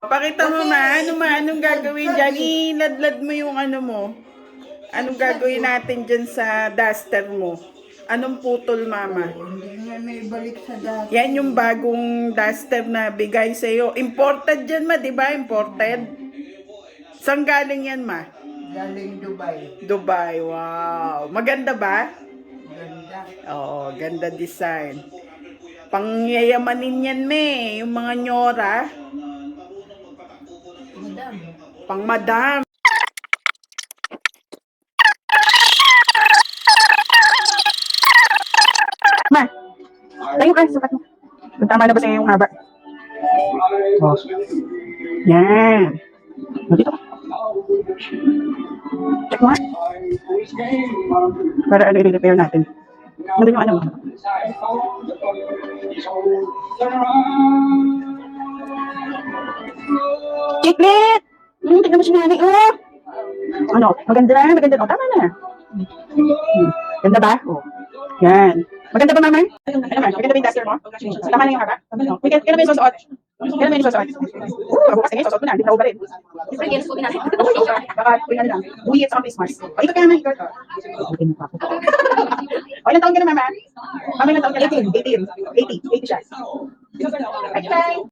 Pakita mo anong gagawin dyan? Iladlad mo yung ano mo. Anong gagawin natin dyan sa duster mo? Anong putol, mama? Hindi nga may balik sa dati. Yan yung bagong duster na bigay sa'yo. Imported dyan, ma, di ba? Imported? Saan galing yan, ma? Galing Dubai. Dubai, wow. Maganda ba? Ganda. Oo, ganda design. Pangyayamanin yan, me. Yung mga nyora. Madam. Pang madam. Ma, tayo ka, sukat mo. Tama na ba sa'yo yung haba? Oh. Yan. Dito ka. Check mo nga. Para ano i-repair natin. Nandun yung ano. Chiclet! Tignan mo si nanay, oh! Ano? Maganda na, maganda. Oh, tama na. Ganda ba? Oh. Yan. Maganda ba, mama? Ano naman? Maganda ba yung duster mo? Tama na yung haba? Kailan mo yung susuot? Kailan mo yung susuot? Bukas nga, susuot mo na. Hindi na ba rin? Different years po natin. Baka, ano lang, New Year sa Christmas. O, ikot ka naman, ikot. O, ilang taon ka na, mama? Mama, ilang taon ka na? 18. 80 siya. Bye-bye.